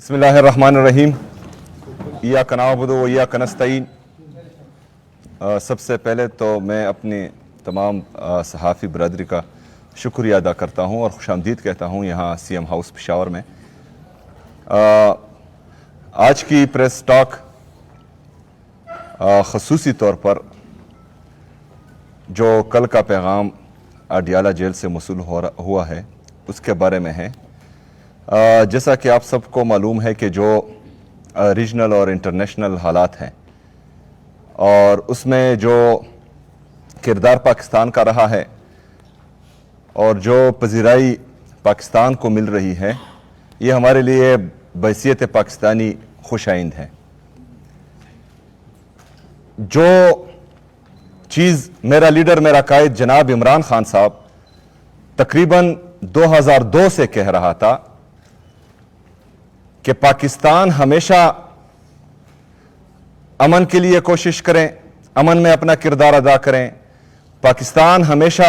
بسم اللہ الرحمن الرحیم ایاک نعبد و ایاک نستعین۔ سب سے پہلے تو میں اپنی تمام صحافی برادری کا شکریہ ادا کرتا ہوں اور خوش آمدید کہتا ہوں یہاں سی ایم ہاؤس پشاور میں۔ آج کی پریس ٹاک خصوصی طور پر جو کل کا پیغام اڈیالہ جیل سے موصول ہوا ہے اس کے بارے میں ہے۔ جیسا کہ آپ سب کو معلوم ہے کہ جو ریجنل اور انٹرنیشنل حالات ہیں اور اس میں جو کردار پاکستان کا رہا ہے اور جو پذیرائی پاکستان کو مل رہی ہے یہ ہمارے لیے بحیثیت پاکستانی خوش آئند ہے۔ جو چیز میرا لیڈر میرا قائد جناب عمران خان صاحب تقریباً 2002 سے کہہ رہا تھا کہ پاکستان ہمیشہ امن کے لیے کوشش کریں، امن میں اپنا کردار ادا کریں، پاکستان ہمیشہ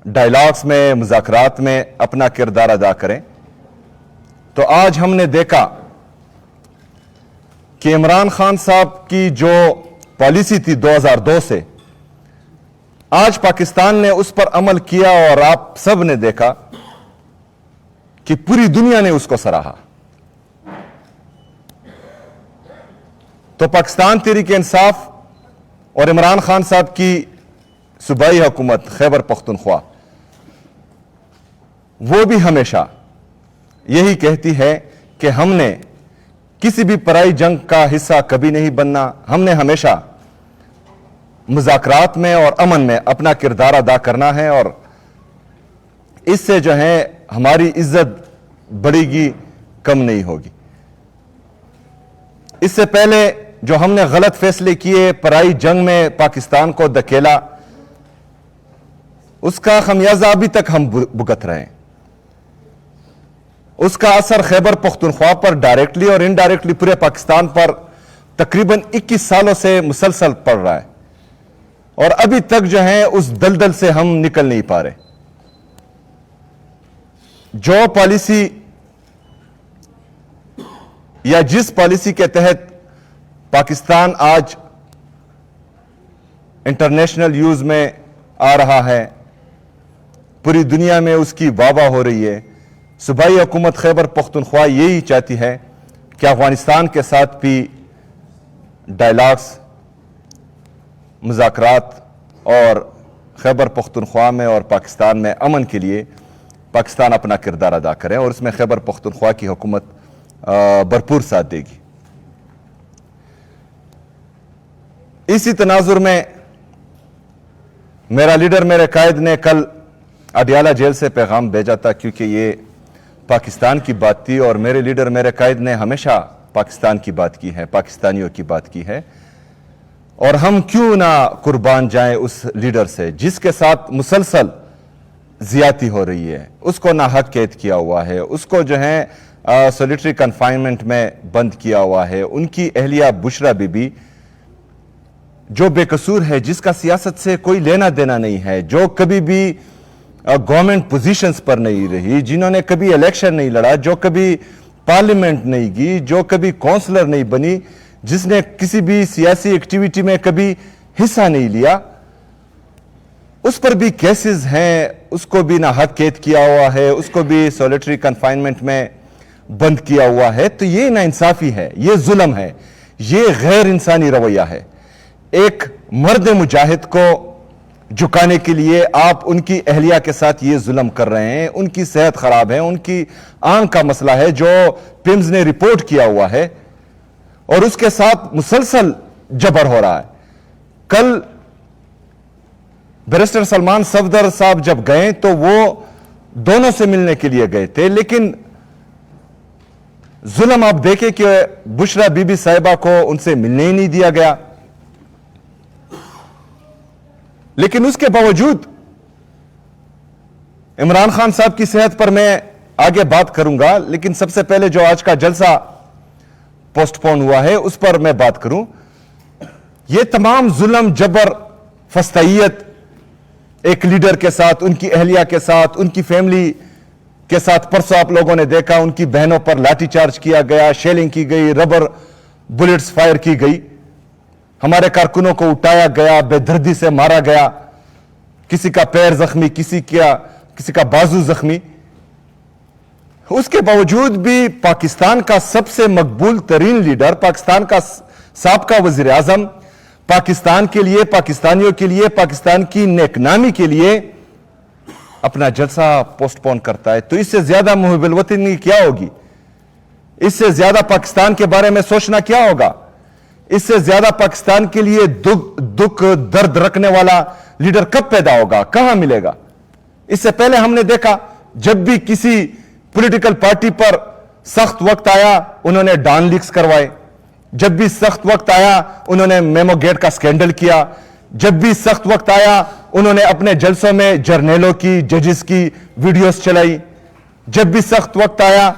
ڈائلاگز میں مذاکرات میں اپنا کردار ادا کریں، تو آج ہم نے دیکھا کہ عمران خان صاحب کی جو پالیسی تھی 2002 سے آج پاکستان نے اس پر عمل کیا اور آپ سب نے دیکھا کہ پوری دنیا نے اس کو سراہا۔ تو پاکستان تحریک انصاف اور عمران خان صاحب کی صوبائی حکومت خیبر پختونخوا وہ بھی ہمیشہ یہی کہتی ہے کہ ہم نے کسی بھی پرائی جنگ کا حصہ کبھی نہیں بننا، ہم نے ہمیشہ مذاکرات میں اور امن میں اپنا کردار ادا کرنا ہے اور اس سے جو ہے ہماری عزت بڑھے گی، کم نہیں ہوگی۔ اس سے پہلے جو ہم نے غلط فیصلے کیے، پرائی جنگ میں پاکستان کو دھکیلا، اس کا خمیازہ ابھی تک ہم بھگت رہے ہیں۔ اس کا اثر خیبر پختونخوا پر ڈائریکٹلی اور انڈائریکٹلی پورے پاکستان پر تقریباً 21 سالوں سے مسلسل پڑ رہا ہے اور ابھی تک جو ہے اس دلدل سے ہم نکل نہیں پا رہے۔ جو پالیسی یا جس پالیسی کے تحت پاکستان آج انٹرنیشنل یوز میں آ رہا ہے، پوری دنیا میں اس کی واہ واہ ہو رہی ہے، صوبائی حکومت خیبر پختونخوا یہی چاہتی ہے کہ افغانستان کے ساتھ بھی ڈائلاگز، مذاکرات اور خیبر پختونخوا میں اور پاکستان میں امن کے لیے پاکستان اپنا کردار ادا کرے اور اس میں خیبر پختونخوا کی حکومت بھرپور ساتھ دے گی۔ اسی تناظر میں میرا لیڈر میرے قائد نے کل اڈیالہ جیل سے پیغام بھیجا تھا، کیونکہ یہ پاکستان کی بات تھی اور میرے لیڈر میرے قائد نے ہمیشہ پاکستان کی بات کی ہے، پاکستانیوں کی بات کی ہے، اور ہم کیوں نہ قربان جائیں اس لیڈر سے جس کے ساتھ مسلسل زیادتی ہو رہی ہے، اس کو ناحق قید کیا ہوا ہے، اس کو جو ہے سولیٹری کنفائنمنٹ میں بند کیا ہوا ہے، ان کی اہلیہ بشرا بی بی جو بے قصور ہے، جس کا سیاست سے کوئی لینا دینا نہیں ہے، جو کبھی بھی گورنمنٹ پوزیشنز پر نہیں رہی، جنہوں نے کبھی الیکشن نہیں لڑا، جو کبھی پارلیمنٹ نہیں گئی، جو کبھی کونسلر نہیں بنی، جس نے کسی بھی سیاسی ایکٹیویٹی میں کبھی حصہ نہیں لیا، اس پر بھی کیسز ہیں، اس کو بھی ناحق قید کیا ہوا ہے، اس کو بھی سولیٹری کنفائنمنٹ میں بند کیا ہوا ہے۔ تو یہ ناانصافی ہے، یہ ظلم ہے، یہ غیر انسانی رویہ ہے۔ ایک مرد مجاہد کو جھکانے کے لیے آپ ان کی اہلیہ کے ساتھ یہ ظلم کر رہے ہیں، ان کی صحت خراب ہے، ان کی آنکھ کا مسئلہ ہے جو پیمز نے رپورٹ کیا ہوا ہے اور اس کے ساتھ مسلسل جبر ہو رہا ہے۔ کل بیرسٹر سلمان صفدر صاحب جب گئے تو وہ دونوں سے ملنے کے لیے گئے تھے، لیکن ظلم آپ دیکھیں کہ بشرا بی بی صاحبہ کو ان سے ملنے ہی نہیں دیا گیا، لیکن اس کے باوجود عمران خان صاحب کی صحت پر میں آگے بات کروں گا، لیکن سب سے پہلے جو آج کا جلسہ پوسٹ پون ہوا ہے اس پر میں بات کروں۔ یہ تمام ظلم، جبر، فسطائیت ایک لیڈر کے ساتھ، ان کی اہلیہ کے ساتھ، ان کی فیملی کے ساتھ پرسوں آپ لوگوں نے دیکھا ان کی بہنوں پر لاٹھی چارج کیا گیا, شیلنگ کی گئی, ربر بلٹس فائر کی گئی, ہمارے کارکنوں کو اٹھایا گیا, بے دردی سے مارا گیا, کسی کا پیر زخمی, کسی کا بازو زخمی. اس کے باوجود بھی پاکستان کا سب سے مقبول ترین لیڈر, پاکستان کا سابقہ وزیر اعظم, پاکستان کے لیے, پاکستانیوں کے لیے, پاکستان کی نیک نامی کے لیے اپنا جلسہ پوسٹ پون کرتا ہے. تو اس سے زیادہ محب الوطنی کیا ہوگی؟ اس سے زیادہ پاکستان کے بارے میں سوچنا کیا ہوگا؟ اس سے زیادہ پاکستان کے لیے دکھ درد رکھنے والا لیڈر کب پیدا ہوگا, کہاں ملے گا؟ اس سے پہلے ہم نے دیکھا جب بھی کسی پولیٹیکل پارٹی پر سخت وقت آیا انہوں نے ڈان لیکس کروائے, جب بھی سخت وقت آیا انہوں نے میمو گیٹ کا سکینڈل کیا, جب بھی سخت وقت آیا انہوں نے اپنے جلسوں میں جرنیلوں کی, ججز کی ویڈیوز چلائی, جب بھی سخت وقت آیا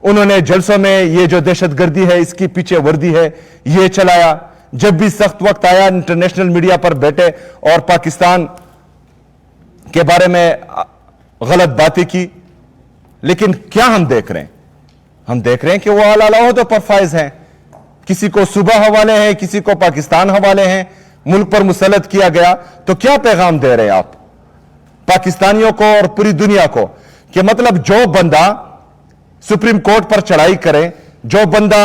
انہوں نے جلسوں میں یہ جو دہشت گردی ہے اس کی پیچھے وردی ہے یہ چلایا, جب بھی سخت وقت آیا انٹرنیشنل میڈیا پر بیٹھے اور پاکستان کے بارے میں غلط باتیں کی. لیکن کیا ہم دیکھ رہے ہیں؟ ہم دیکھ رہے ہیں کہ وہ اعلیٰ عہدوں پر فائز ہیں, کسی کو صوبہ حوالے ہیں, کسی کو پاکستان حوالے ہیں, ملک پر مسلط کیا گیا. تو کیا پیغام دے رہے ہیں آپ پاکستانیوں کو اور پوری دنیا کو کہ مطلب جو بندہ سپریم کورٹ پر چڑھائی کرے, جو بندہ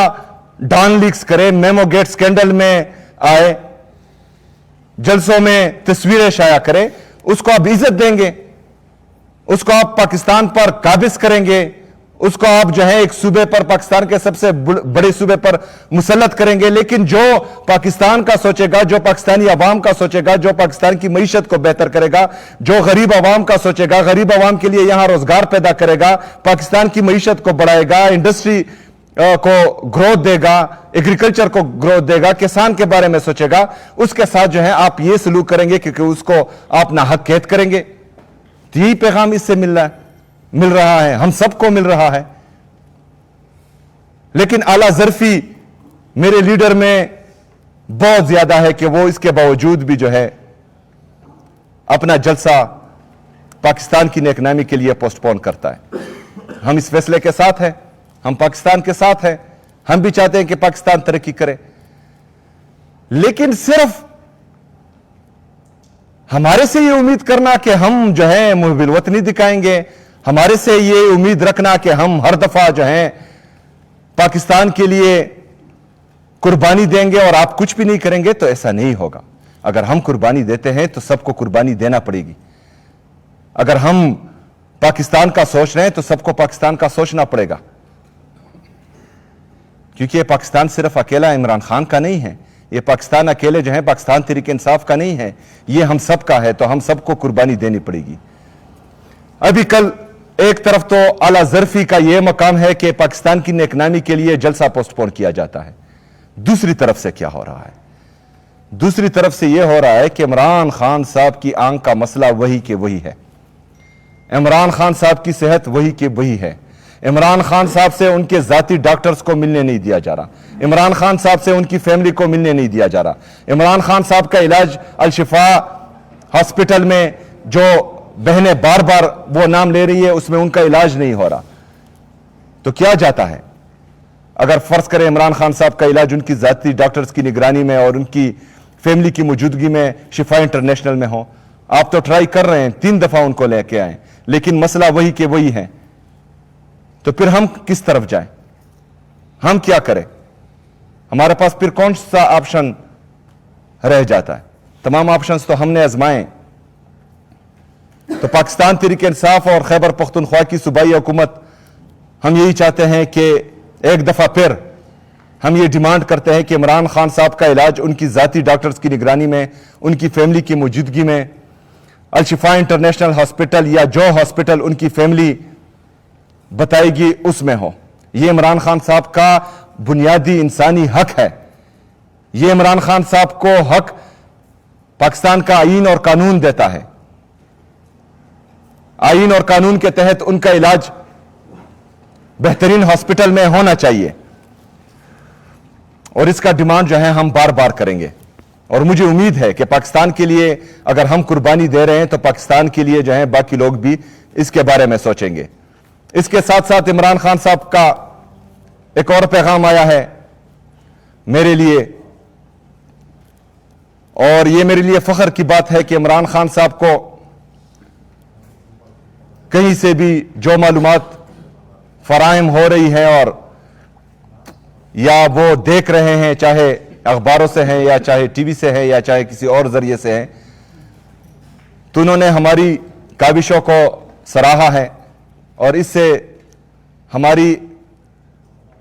ڈان لیکس کرے, میمو گیٹ سکینڈل میں آئے, جلسوں میں تصویریں شائع کرے, اس کو آپ عزت دیں گے, اس کو آپ پاکستان پر قابض کریں گے, اس کو آپ جو ہے ایک صوبے پر, پاکستان کے سب سے بڑے صوبے پر مسلط کریں گے. لیکن جو پاکستان کا سوچے گا, جو پاکستانی عوام کا سوچے گا, جو پاکستان کی معیشت کو بہتر کرے گا, جو غریب عوام کا سوچے گا, غریب عوام کے لیے یہاں روزگار پیدا کرے گا, پاکستان کی معیشت کو بڑھائے گا, انڈسٹری کو گروتھ دے گا, ایگریکلچر کو گروتھ دے گا, کسان کے بارے میں سوچے گا, اس کے ساتھ جو ہے آپ یہ سلوک کریں گے کیونکہ اس کو آپ ناحق قید کریں گے. تو یہی پیغام اس سے مل رہا ہے, ہم سب کو مل رہا ہے. لیکن اعلیٰ ظرفی میرے لیڈر میں بہت زیادہ ہے کہ وہ اس کے باوجود بھی جو ہے اپنا جلسہ پاکستان کی نیک نامی کے لیے پوسٹ پون کرتا ہے. ہم اس فیصلے کے ساتھ ہیں, ہم پاکستان کے ساتھ ہیں, ہم بھی چاہتے ہیں کہ پاکستان ترقی کرے. لیکن صرف ہمارے سے یہ امید کرنا کہ ہم جو ہے محب الوطنی دکھائیں گے, ہمارے سے یہ امید رکھنا کہ ہم ہر دفعہ جو ہے پاکستان کے لیے قربانی دیں گے اور آپ کچھ بھی نہیں کریں گے, تو ایسا نہیں ہوگا. اگر ہم قربانی دیتے ہیں تو سب کو قربانی دینا پڑے گی. اگر ہم پاکستان کا سوچ رہے ہیں تو سب کو پاکستان کا سوچنا پڑے گا, کیونکہ یہ پاکستان صرف اکیلا عمران خان کا نہیں ہے, یہ پاکستان اکیلے جو ہے پاکستان تحریک انصاف کا نہیں ہے, یہ ہم سب کا ہے. تو ہم سب کو قربانی دینی پڑے گی. ابھی کل ایک طرف تو اعلیٰ ظرفی کا یہ مقام ہے کہ پاکستان کی نیک نامی کے لیے جلسہ پوسٹ پون کیا جاتا ہے. دوسری طرف سے کیا ہو رہا ہے؟ دوسری طرف سے یہ ہو رہا ہے کہ عمران خان صاحب کی آنکھ کا مسئلہ وہی کہ وہی ہے, عمران خان صاحب کی صحت وہی کہ وہی ہے. عمران خان صاحب سے ان کے ذاتی ڈاکٹرز کو ملنے نہیں دیا جا رہا, عمران خان صاحب سے ان کی فیملی کو ملنے نہیں دیا جا رہا, عمران خان صاحب کا علاج الشفا ہاسپٹل میں جو بہنیں بار بار وہ نام لے رہی ہے اس میں ان کا علاج نہیں ہو رہا. تو کیا جاتا ہے؟ اگر فرض کریں عمران خان صاحب کا علاج ان کی ذاتی ڈاکٹرز کی نگرانی میں اور ان کی فیملی کی موجودگی میں شفا انٹرنیشنل میں ہو, آپ تو ٹرائی کر رہے ہیں, 3 دفعہ ان کو لے کے آئیں, لیکن مسئلہ وہی کہ وہی ہے. تو پھر ہم کس طرف جائیں؟ ہم کیا کریں؟ ہمارے پاس پھر کون سا آپشن رہ جاتا ہے؟ تمام آپشنز تو ہم نے آزمائے. تو پاکستان تحریک انصاف اور خیبر پختونخوا کی صوبائی حکومت ہم یہی چاہتے ہیں کہ ایک دفعہ پھر ہم یہ ڈیمانڈ کرتے ہیں کہ عمران خان صاحب کا علاج ان کی ذاتی ڈاکٹرز کی نگرانی میں, ان کی فیملی کی موجودگی میں, الشفا انٹرنیشنل ہاسپٹل یا جو ہاسپٹل ان کی فیملی بتائے گی اس میں ہو. یہ عمران خان صاحب کا بنیادی انسانی حق ہے. یہ عمران خان صاحب کو حق پاکستان کا آئین اور قانون دیتا ہے. آئین اور قانون کے تحت ان کا علاج بہترین ہاسپٹل میں ہونا چاہیے, اور اس کا ڈیمانڈ جو ہے ہم بار بار کریں گے. اور مجھے امید ہے کہ پاکستان کے لیے اگر ہم قربانی دے رہے ہیں تو پاکستان کے لیے جو ہے باقی لوگ بھی اس کے بارے میں سوچیں گے. اس کے ساتھ ساتھ عمران خان صاحب کا ایک اور پیغام آیا ہے میرے لیے، اور یہ میرے لیے فخر کی بات ہے کہ عمران خان صاحب کو کہیں سے بھی جو معلومات فراہم ہو رہی ہے اور یا وہ دیکھ رہے ہیں، چاہے اخباروں سے ہیں یا چاہے ٹی وی سے ہے یا چاہے کسی اور ذریعے سے ہیں، تو انہوں نے ہماری کاوشوں کو سراہا ہے اور اس سے ہماری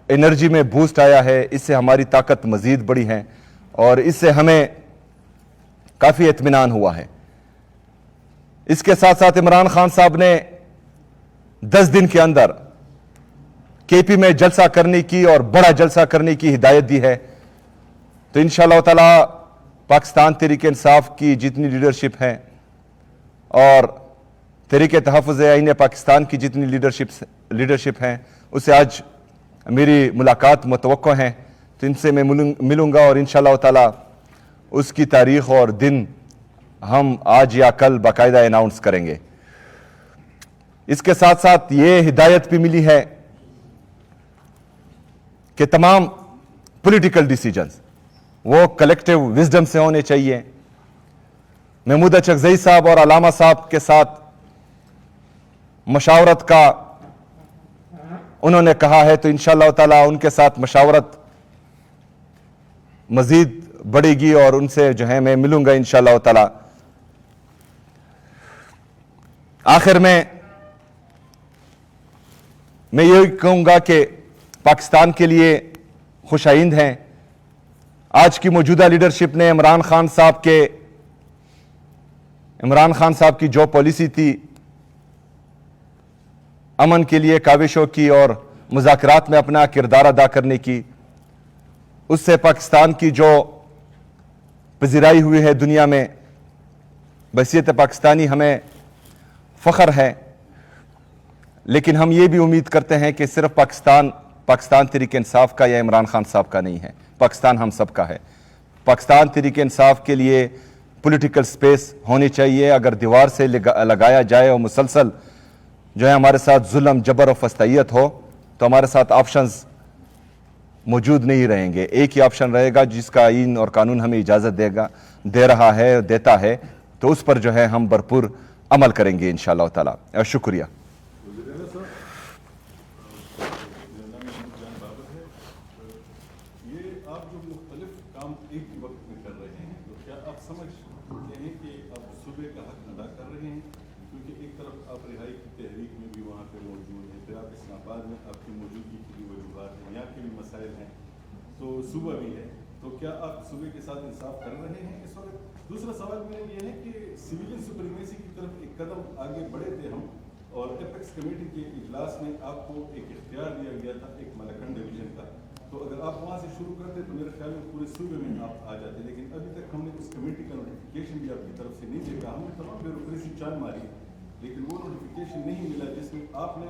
انرجی میں بوسٹ آیا ہے، اس سے ہماری طاقت مزید بڑھی ہے اور اس سے ہمیں کافی اطمینان ہوا ہے۔ اس کے ساتھ ساتھ عمران خان صاحب نے 10 دن کے اندر کے پی میں جلسہ کرنے کی اور بڑا جلسہ کرنے کی ہدایت دی ہے، تو انشاءاللہ تعالی پاکستان تحریک انصاف کی جتنی لیڈرشپ ہے اور تحریک تحفظ آئین پاکستان کی جتنی لیڈرشپ ہیں، اسے آج میری ملاقات متوقع ہیں، تو ان سے میں ملوں گا اور انشاءاللہ تعالی اس کی تاریخ اور دن ہم آج یا کل باقاعدہ اناؤنس کریں گے۔ اس کے ساتھ ساتھ یہ ہدایت بھی ملی ہے کہ تمام پولیٹیکل ڈیسیجنز وہ کلیکٹیو وزڈم سے ہونے چاہیے۔ محمود اچکزئی صاحب اور علامہ صاحب کے ساتھ مشاورت کا انہوں نے کہا ہے، تو انشاءاللہ تعالی ان کے ساتھ مشاورت مزید بڑھے گی اور ان سے جو ہے میں ملوں گا انشاءاللہ تعالی۔ آخر میں یہی کہوں گا کہ پاکستان کے لیے خوش آئند ہیں۔ آج کی موجودہ لیڈرشپ نے عمران خان صاحب کی جو پالیسی تھی امن کے لیے کاوشوں کی اور مذاکرات میں اپنا کردار ادا کرنے کی، اس سے پاکستان کی جو پذیرائی ہوئی ہے دنیا میں، بحیثیت پاکستانی ہمیں فخر ہے، لیکن ہم یہ بھی امید کرتے ہیں کہ صرف پاکستان تحریک انصاف کا یا عمران خان صاحب کا نہیں ہے، پاکستان ہم سب کا ہے۔ پاکستان تحریک انصاف کے لیے پولیٹیکل سپیس ہونی چاہیے۔ اگر دیوار سے لگایا جائے اور مسلسل جو ہے ہمارے ساتھ ظلم، جبر و فستائیت ہو، تو ہمارے ساتھ آپشنز موجود نہیں رہیں گے۔ ایک ہی آپشن رہے گا جس کا آئین اور قانون ہمیں اجازت دیتا ہے، تو اس پر جو ہے ہم بھرپور عمل کریں گے انشاءاللہ تعالی۔ شکریہ۔ صوبہ بھی ہے، تو کیا آپ صوبے کے ساتھ انصاف کر رہے ہیں اس وقت؟ دوسرا سوال میرا یہ ہے کہ سویلین سپریمیسی کی طرف ایک قدم آگے بڑھے تھے ہم، اور ایپیکس کمیٹی کے اجلاس میں آپ کو ایک اختیار دیا گیا تھا ایک ملکنڈ ڈویژن کا، تو اگر آپ وہاں سے شروع کرتے تو میرے خیال میں پورے صوبے میں آپ آ جاتے، لیکن ابھی تک ہم نے اس کمیٹی کا نوٹیفیکیشن بھی آپ کی طرف سے نہیں دیکھا۔ ہم نے تمام بیوروکریسی چال ماری، لیکن وہ نوٹیفیکیشن نہیں ملا جس میں آپ نے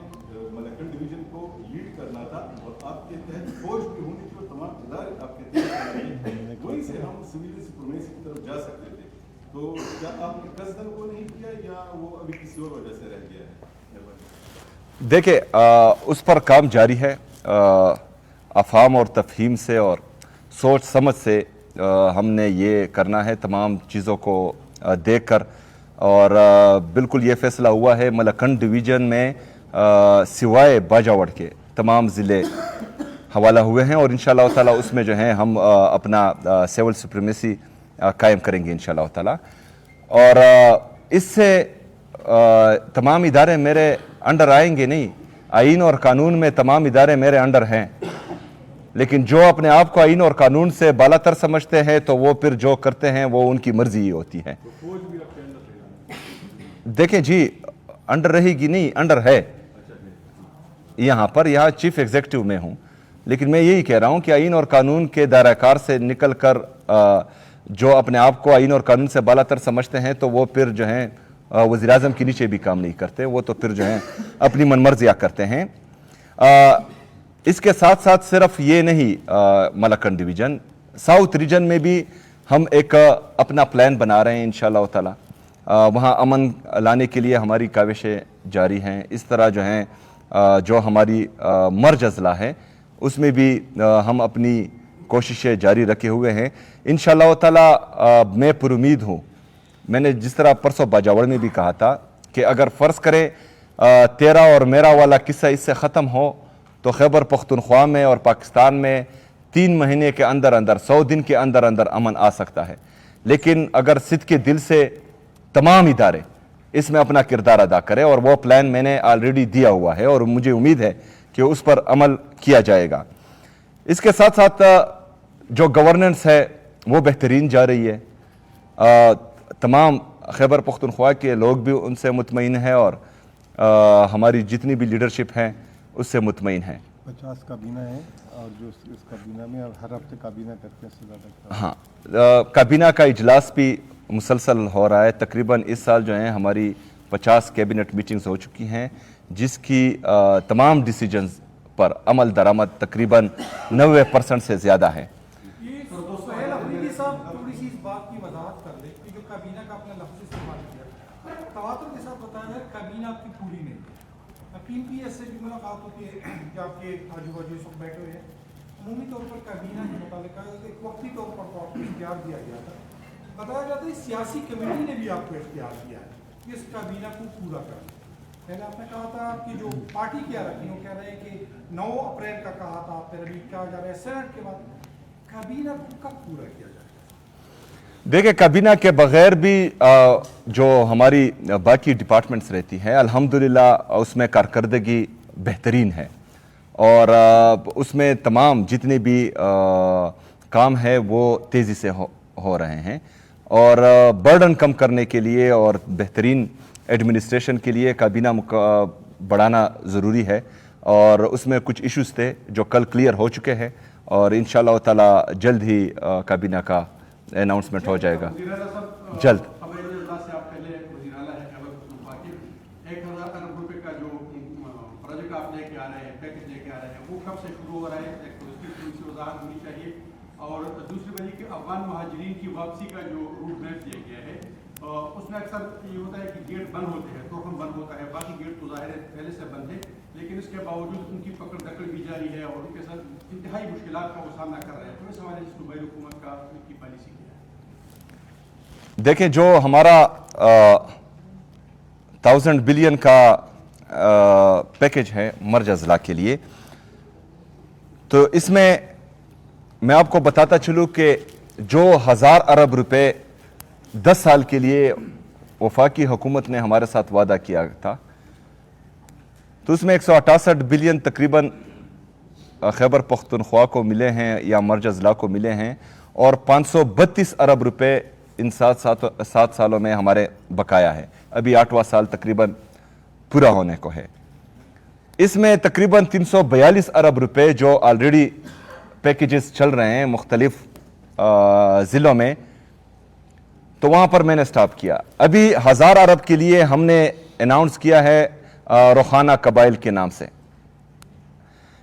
ملکنڈ ڈویژن کو لیڈ کرنا تھا اور آپ کے تحت فوج بھی ہونی تھی اور تمام ادارے آپ کے تحت، وہیں سے ہم سویلین سپریمیسی کی طرف جا سکتے تھے۔ تو کیا آپ نے قصداً وہ نہیں کیا یا وہ ابھی کسی اور وجہ سے رہ گیا ہے؟ دیکھیں، اس پر کام جاری ہے۔ افہام اور تفہیم سے اور سوچ سمجھ سے ہم نے یہ کرنا ہے، تمام چیزوں کو دیکھ کر، اور بالکل یہ فیصلہ ہوا ہے ملکنڈ ڈویژن میں سوائے باجاوڑ کے تمام ضلع حوالہ ہوئے ہیں، اور انشاءاللہ تعالی اس میں جو ہے ہم اپنا سول سپریمیسی قائم کریں گے انشاءاللہ تعالی۔ اور اس سے تمام ادارے میرے انڈر آئیں گے نہیں، آئین اور قانون میں تمام ادارے میرے انڈر ہیں، لیکن جو اپنے آپ کو آئین اور قانون سے بالا تر سمجھتے ہیں تو وہ پھر جو کرتے ہیں وہ ان کی مرضی ہی ہوتی ہے۔ دیکھیں جی، انڈر رہے گی نہیں، انڈر ہے یہاں چیف ایگزیکٹو میں ہوں، لیکن میں یہی کہہ رہا ہوں کہ آئین اور قانون کے دائرہ کار سے نکل کر جو اپنے آپ کو آئین اور قانون سے بالا تر سمجھتے ہیں تو وہ پھر جو ہیں وزیر اعظم کے نیچے بھی کام نہیں کرتے، وہ تو پھر جو ہیں اپنی من مرضیاں کرتے ہیں۔ اس کے ساتھ ساتھ صرف یہ نہیں، ملکنڈ ڈویژن ساؤتھ ریجن میں بھی ہم ایک اپنا پلان بنا رہے ہیں انشاءاللہ تعالی۔ وہاں امن لانے کے لیے ہماری کاوشیں جاری ہیں۔ اس طرح جو ہیں جو ہماری مرج اضلاع ہے اس میں بھی ہم اپنی کوششیں جاری رکھے ہوئے ہیں. انشاءاللہ تعالی میں پر امید ہوں. میں نے جس طرح پرسوں باجاوڑ میں بھی کہا تھا کہ اگر فرض کرے تیرا اور میرا والا قصہ اس سے ختم ہو تو خیبر پختونخوا میں اور پاکستان میں 3 مہینے کے اندر اندر 100 دن کے اندر اندر امن آ سکتا ہے. لیکن اگر صدق کے دل سے تمام ادارے اس میں اپنا کردار ادا کرے, اور وہ پلان میں نے آلریڈی دیا ہوا ہے اور مجھے امید ہے کہ اس پر عمل کیا جائے گا. اس کے ساتھ ساتھ جو گورننس ہے وہ بہترین جا رہی ہے. تمام خیبر پختونخوا کے لوگ بھی ان سے مطمئن ہیں اور ہماری جتنی بھی لیڈرشپ ہیں اس سے مطمئن ہیں. 50 کابینہ ہیں اور جو اس کابینہ میں ہر ہفتے کابینہ کرتے ہیں. سے زیادہ ہاں, کابینہ کا اجلاس بھی مسلسل ہو رہا ہے. تقریباً اس سال جو ہیں ہماری 50 کیبنٹ میٹنگز ہو چکی ہیں جس کی تمام ڈیسیجنز پر عمل درآمد تقریباً 90% سے زیادہ ہے. سہیل افریدی صاحب تھوڑی سی اس بات کی وضاحت کر دیں کہ جو کابینہ کا اپنا لفظ استعمال کیا تواتر کے ساتھ بتایا ہے کابینہ آپ کی پوری نہیں ہے. PPS سے بھی ملاقات ہوتی ہے کہ آپ کے آجو باجو اس وقت بیٹھے ہوئے ہیں. عمومی طور پر کابینہ کے متعلق ایک وقتی طور پر آپ کو اختیار دیا گیا تھا. بتایا جاتا ہے سیاسی کمیٹی نے بھی آپ کو اختیار دیا ہے کہ اس کابینہ کو پورا کرنا. پہلے آپ نے کہا تھا کہ جو پارٹی کے اراکین وہ کہہ رہے ہیں کہ 9 اپریل کا کہا تھا, پھر ابھی کہا جا رہا ہے سینٹ کے بعد. کابینہ کو کب پورا کیا جائے گا؟ دیکھیں, کابینہ کے بغیر بھی جو ہماری باقی ڈپارٹمنٹس رہتی ہیں الحمدللہ اس میں کارکردگی بہترین ہے, اور اس میں تمام جتنے بھی کام ہے وہ تیزی سے ہو رہے ہیں. اور برڈن کم کرنے کے لیے اور بہترین ایڈمنسٹریشن کے لیے کابینہ بڑھانا ضروری ہے, اور اس میں کچھ ایشوز تھے جو کل کلیئر ہو چکے ہیں, اور انشاءاللہ تعالی جلد ہی کابینہ کا اناؤنسمنٹ ہو جائے گا جلد. سے آپ پہلے وزیر اعلیٰ ہے خیبر پختونخوا کے 1000 ارب روپے کا جو پروجیکٹ آپ لے کے آ رہے ہیں, پیکج لے کے آ رہے ہیں, وہ کب سے شروع ہو رہا ہے؟ ایک تو اس کی تھوڑی سی وضاحت ہونی چاہیے. اور دوسری وجہ کہ افغان مہاجرین کی واپسی کا جو روٹ میپ دیا گیا ہے اس میں اکثر یہ ہوتا ہے کہ گیٹ بند ہوتے ہیں, توکن بند ہوتا ہے, باقی گیٹ تو ظاہر ہے پہلے سے بند ہے, لیکن اس کے باوجود ان کی پکڑ دکڑ بھی جاری ہے اور ان کے ساتھ انتہائی مشکلات کا وہ سامنا کر رہے ہیں. تو اس حوالے سے صوبائی حکومت کا ان کی پالیسی کیا ہے؟ دیکھیں, جو ہمارا 1000 بلین کا پیکج ہے مرج اضلاع کے لیے, تو اس میں آپ کو بتاتا چلوں کہ جو 1000 ارب روپے 10 سال کے لیے وفاقی حکومت نے ہمارے ساتھ وعدہ کیا تھا, تو اس میں 168 بلین تقریباً خیبر پختونخوا کو ملے ہیں یا مرج اضلاع کو ملے ہیں, اور 532 ارب روپے ان 7 سالوں میں ہمارے بقایا ہے. ابھی 8واں سال تقریباً پورا ہونے کو ہے. اس میں تقریباً 342 ارب روپے جو آلریڈی پیکیجز چل رہے ہیں مختلف ضلعوں میں, تو وہاں پر میں نے سٹاپ کیا. ابھی 1000 ارب کے لیے ہم نے اناؤنس کیا ہے روخانہ قبائل کے نام سے.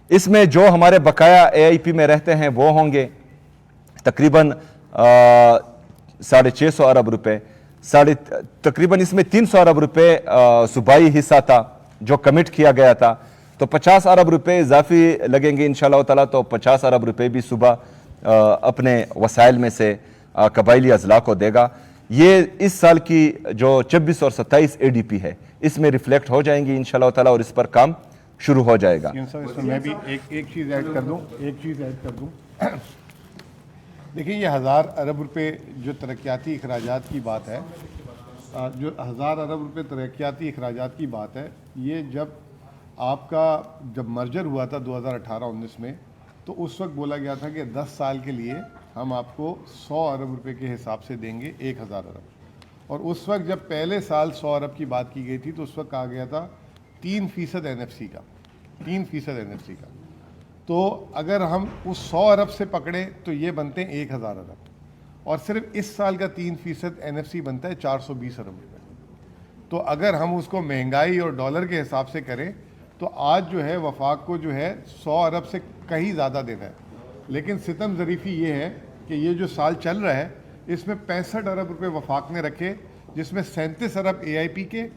اس میں جو ہمارے بقایا AIP میں رہتے ہیں وہ ہوں گے تقریباً 650 ارب روپے. تقریباً اس میں 300 ارب روپے صوبائی حصہ تھا جو کمٹ کیا گیا تھا, تو 50 ارب روپے اضافی لگیں گے انشاءاللہ تعالیٰ. تو 50 ارب روپے بھی صوبہ اپنے وسائل میں سے قبائلی اضلاع کو دے گا. یہ اس سال کی جو 26 اور 27 ADP ہے اس میں ریفلیکٹ ہو جائیں گی انشاءاللہ تعالیٰ, اور اس پر کام شروع ہو جائے گا. اس میں میں بھی ایک چیز ایڈ کر دوں. دیکھیں, یہ 1000 ارب روپے جو ترقیاتی اخراجات کی بات ہے, جو 1000 ارب روپے ترقیاتی اخراجات کی بات ہے, یہ جب جب مرجر ہوا تھا 2018-19 میں, تو اس وقت بولا گیا تھا کہ 10 سال کے لیے ہم آپ کو 100 ارب روپے کے حساب سے دیں گے 1000 ارب. اور اس وقت جب پہلے سال 100 ارب کی بات کی گئی تھی تو اس وقت کہا گیا تھا 3% NFC کا, 3% NFC کا. تو اگر ہم اس 100 ارب سے پکڑے تو یہ بنتے ہیں 1000 ارب, اور صرف اس سال کا 3% NFC بنتا ہے 420 ارب روپے. تو اگر ہم اس کو مہنگائی اور ڈالر کے حساب سے کریں تو آج جو ہے وفاق کو جو ہے 100 ارب سے کہیں زیادہ دینا ہے. لیکن ستم ظریفی یہ ہے کہ یہ جو سال چل رہا ہے اس میں 65 ارب روپے وفاق نے رکھے, جس میں 37 ارب AIP کے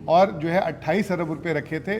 اور جو ہے 28 ارب روپے رکھے تھے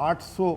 800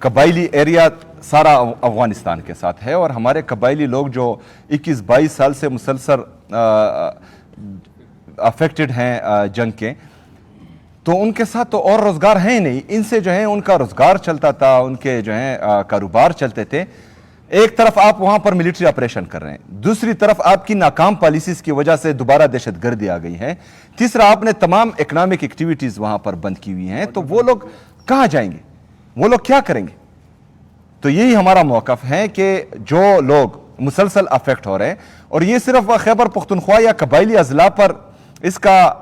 قبائلی ایریا سارا افغانستان کے ساتھ ہے اور ہمارے قبائلی لوگ جو 21-22 سال سے مسلسل افیکٹڈ ہیں جنگ کے، تو ان کے ساتھ تو اور روزگار ہیں ہی نہیں. ان سے جو ہے ان کا روزگار چلتا تھا، ان کے جو ہیں کاروبار چلتے تھے. ایک طرف آپ وہاں پر ملٹری آپریشن کر رہے ہیں، دوسری طرف آپ کی ناکام پالیسیز کی وجہ سے دوبارہ دہشت گردی آ گئی ہے، تیسرا آپ نے تمام اکنامک ایکٹیویٹیز وہاں پر بند کی ہوئی ہیں. تو وہ لوگ کہاں جائیں گے؟ وہ لوگ کیا کریں گے؟ تو یہی ہمارا موقف ہے کہ جو لوگ مسلسل افیکٹ ہو رہے ہیں، اور یہ صرف خیبر پختونخوا یا قبائلی اضلاع پر اس کا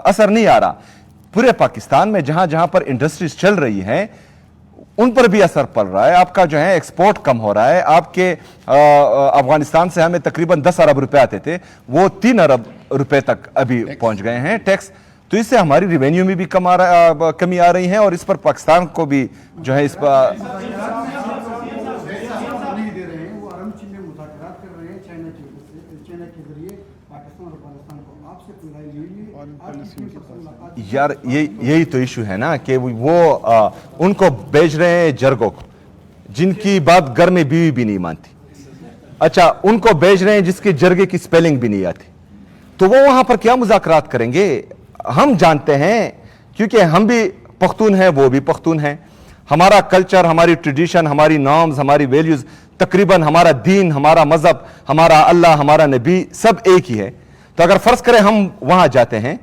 اثر نہیں آ رہا، پورے پاکستان میں جہاں جہاں پر انڈسٹریز چل رہی ہیں ان پر بھی اثر پڑ رہا ہے. آپ کا جو ہے ایکسپورٹ کم ہو رہا ہے. آپ کے افغانستان سے ہمیں تقریباً 10 ارب روپے آتے تھے، وہ 3 ارب روپے تک ابھی پہنچ گئے ہیں ٹیکس. تو اس سے ہماری ریونیو میں بھی کمی آ رہی ہے اور اس پر پاکستان کو بھی جو ہے اس پر نہیں دے رہے ہیں. وہ ارمچی میں مذاکرات کر رہے ہیں چائنا کے ذریعے پاکستان اور افغانستان کو. آپ سے کوئی رائے لی ہوئی؟ یار یہی تو ایشو ہے نا کہ وہ ان کو بیچ رہے ہیں جرگوں کو جن کی بات گھر میں بیوی بھی نہیں مانتی. اچھا ان کو بیچ رہے ہیں جس کے جرگے کی سپیلنگ بھی نہیں آتی. تو وہ وہاں پر کیا مذاکرات کریں گے؟ ہم جانتے ہیں کیونکہ ہم بھی پختون ہیں، وہ بھی پختون ہیں. ہمارا کلچر، ہماری ٹریڈیشن، ہماری نارمز، ہماری ویلیوز، تقریباً ہمارا دین، ہمارا مذہب، ہمارا اللہ، ہمارا نبی سب ایک ہی ہے. تو اگر فرض کریں ہم وہاں جاتے ہیں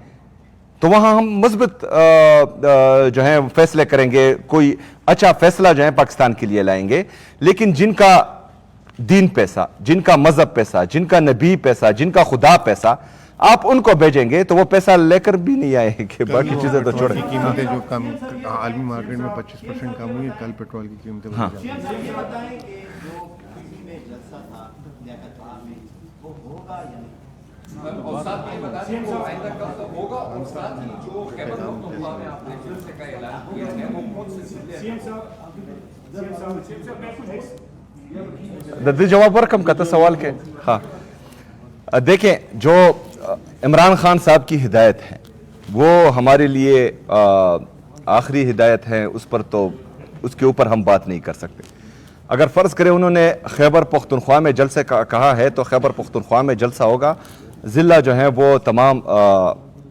تو وہاں ہم مثبت جو ہیں فیصلے کریں گے، کوئی اچھا فیصلہ جو ہے پاکستان کے لیے لائیں گے. لیکن جن کا دین پیسہ، جن کا مذہب پیسہ، جن کا نبی پیسہ، جن کا خدا پیسہ، آپ ان کو بھیجیں گے تو وہ پیسہ لے کر بھی نہیں آئے گے. باقی چیزیں تو چھوڑیں. قیمتیں جو کم عالمی مارکیٹ میں 25% کم ہوئی، کل پیٹرول کی قیمتیں ہاں یہ بتائیں کہ جو پی میں جلسہ تھا لیاقت عام میں وہ ہوگا یا نہیں؟ اور ساتھ یہ بتا دیں وہ آئندہ کب ہوگا، اور ساتھ ہی جو خیبر پختونخوا میں آپ نے جلسے کا اعلان کیا ہے وہ کون سے ضلع دے جواب ورکم کا سوال کے. ہاں دیکھیں، جو عمران خان صاحب کی ہدایت ہے وہ ہمارے لیے آخری ہدایت ہے، اس پر تو اس کے اوپر ہم بات نہیں کر سکتے. اگر فرض کریں انہوں نے خیبر پختونخوا میں جلسے کا کہا ہے تو خیبر پختونخوا میں جلسہ ہوگا. ضلع جو ہیں وہ تمام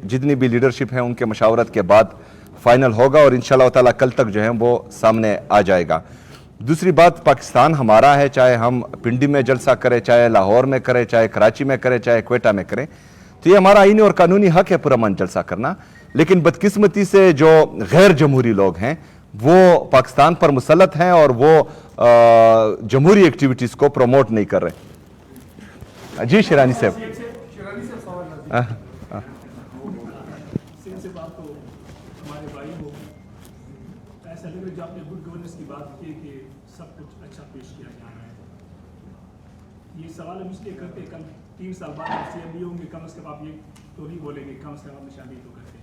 جتنی بھی لیڈرشپ ہیں ان کے مشاورت کے بعد فائنل ہوگا اور انشاءاللہ تعالیٰ کل تک جو ہے وہ سامنے آ جائے گا. دوسری بات، پاکستان ہمارا ہے، چاہے ہم پنڈی میں جلسہ کریں، چاہے لاہور میں کریں، چاہے کراچی میں کریں، چاہے کوئٹہ میں کریں، تو یہ ہمارا آئینی اور قانونی حق ہے پرامن جلسہ کرنا. لیکن بدقسمتی سے جو غیر جمہوری لوگ ہیں وہ پاکستان پر مسلط ہیں اور وہ جمہوری ایکٹیویٹیز کو پروموٹ نہیں کر رہے. جی شیرانی صاحب. ایسا لگ رہا ہے جو آپ نے گڈ گورننس کی بات کی کہ سب کچھ اچھا پیش کیا جا رہا ہے. یہ سوال ہم اس لیے کرتے کل 3 سال بعد سی ایم ڈی ہوں گے، کم از کم آپ یہ تو نہیں بولیں گے، کم از کم آپ نشاندہی تو کرتے.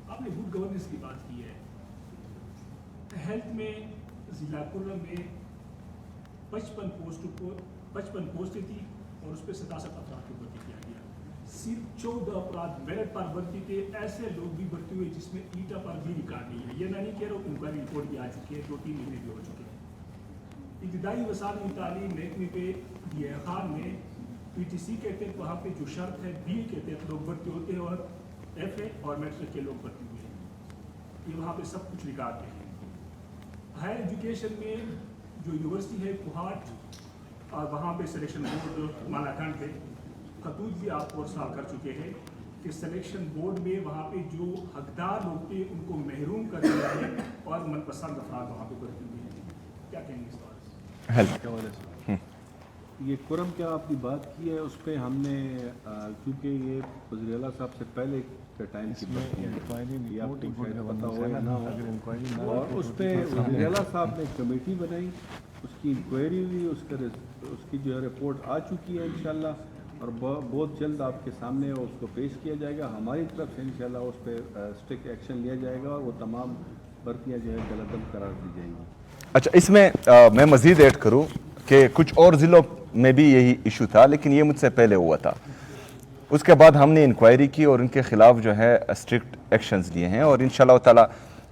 آپ نے گڈ گورننس کی بات کی ہے. ہیلتھ میں ضلع کرم میں 55 پوسٹیں تھی اور اس پہ 67 افراد کو بھرتی کیا گیا. صرف 14 افراد میرٹ پر بھرتی تھے. ایسے لوگ بھی بھرتی ہوئے جس میں ایٹا پر بھی ریکارڈ نہیں ہے. یہ میں نہیں کہہ رہا ہوں، انکوائری رپورٹ بھی آ چکی ہے، 2-3 مہینے بھی ہو چکے ہیں. ابتدائی وسائل تعلیم محکمے پہ ڈی اے خان میں پی ٹی سی کے تحت وہاں پہ جو شرط ہے بی کے تحت لوگ بھرتی ہوتے ہیں اور ایف اے اور میٹرک کے لوگ بھرتی ہوئے ہیں. یہ وہاں پہ سب کچھ ریکارڈ ہے. ہائر ایجوکیشن میں جو یونیورسٹی ہے کوہاٹ اور وہاں پہ سلیکشن بورڈ مالاکنڈ پہ خطوط بھی آپ کو ارسال کر چکے ہیں کہ سلیکشن بورڈ میں وہاں پہ جو حقدار لوگ تھے ان کو محروم کر دیا ہے اور من پسند افراد وہاں پہ بھرتی ہوئے ہیں. کیا کہیں گے اس بارے سے؟ یہ کرم کیا آپ کی بات کی ہے، اس پہ ہم نے چونکہ یہ وزیر اعلیٰ صاحب سے پہلے کے ٹائم کی بات ہے، آپ کو شاید پتہ ہو یا نہ ہو، اور اس پہ وزیر اعلیٰ صاحب نے کمیٹی بنائی، اس کی انکوائری ہوئی، اس کی جو ہے رپورٹ آ چکی ہے انشاءاللہ، اور بہت جلد آپ کے سامنے اس کو پیش کیا جائے گا. ہماری طرف سے انشاءاللہ اس پہ اسٹرکٹ ایکشن لیا جائے گا اور وہ تمام بھرتیاں جو ہے جلدم قرار دی جائیں گی. اچھا، اس میں میں مزید ایڈ کروں کہ کچھ اور ضلعوں میں بھی یہی ایشو تھا، لیکن یہ مجھ سے پہلے ہوا تھا. اس کے بعد ہم نے انکوائری کی اور ان کے خلاف جو ہے اسٹرکٹ ایکشنز لیے ہیں اور انشاءاللہ تعالی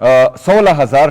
16,000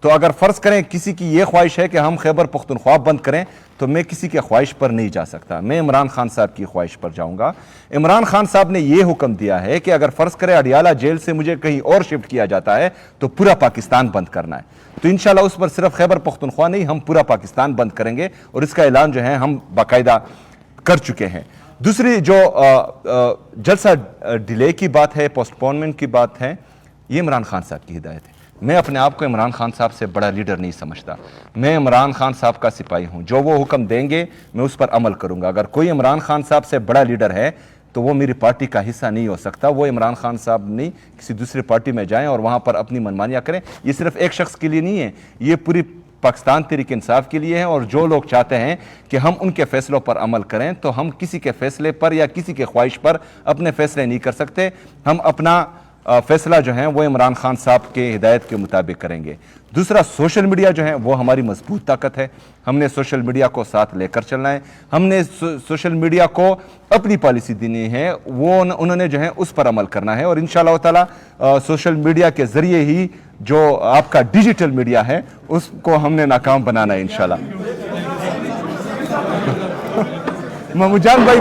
تو اگر فرض کریں کسی کی یہ خواہش ہے کہ ہم خیبر پختونخوا بند کریں تو میں کسی کے خواہش پر نہیں جا سکتا، میں عمران خان صاحب کی خواہش پر جاؤں گا۔ عمران خان صاحب نے یہ حکم دیا ہے کہ اگر فرض کرے اڈیالہ جیل سے مجھے کہیں اور شفٹ کیا جاتا ہے تو پورا پاکستان بند کرنا ہے، تو انشاءاللہ اس پر صرف خیبر پختونخوا نہیں، ہم پورا پاکستان بند کریں گے، اور اس کا اعلان جو ہے ہم باقاعدہ کر چکے ہیں۔ دوسری جو جلسہ ڈیلے کی بات ہے، پوسٹ پونمنٹ کی بات ہے، یہ عمران خان صاحب کی ہدایت ہے۔ میں اپنے آپ کو عمران خان صاحب سے بڑا لیڈر نہیں سمجھتا، میں عمران خان صاحب کا سپاہی ہوں، جو وہ حکم دیں گے میں اس پر عمل کروں گا۔ اگر کوئی عمران خان صاحب سے بڑا لیڈر ہے تو وہ میری پارٹی کا حصہ نہیں ہو سکتا، وہ عمران خان صاحب نہیں کسی دوسری پارٹی میں جائیں اور وہاں پر اپنی منمانیاں کریں۔ یہ صرف ایک شخص کے لیے نہیں ہے، یہ پوری پاکستان تحریک انصاف کے لیے ہے، اور جو لوگ چاہتے ہیں کہ ہم ان کے فیصلوں پر عمل کریں تو ہم کسی کے فیصلے پر یا کسی کے خواہش پر اپنے فیصلے نہیں کر سکتے، ہم اپنا فیصلہ جو ہیں وہ عمران خان صاحب کے ہدایت کے مطابق کریں گے۔ دوسرا سوشل میڈیا جو ہے وہ ہماری مضبوط طاقت ہے، ہم نے سوشل میڈیا کو ساتھ لے کر چلنا ہے، ہم نے سوشل میڈیا کو اپنی پالیسی دینی ہے، وہ انہوں نے جو ہے اس پر عمل کرنا ہے، اور انشاءاللہ تعالی سوشل میڈیا کے ذریعے ہی جو آپ کا ڈیجیٹل میڈیا ہے اس کو ہم نے ناکام بنانا ہے انشاءاللہ۔ محمود جان بھائی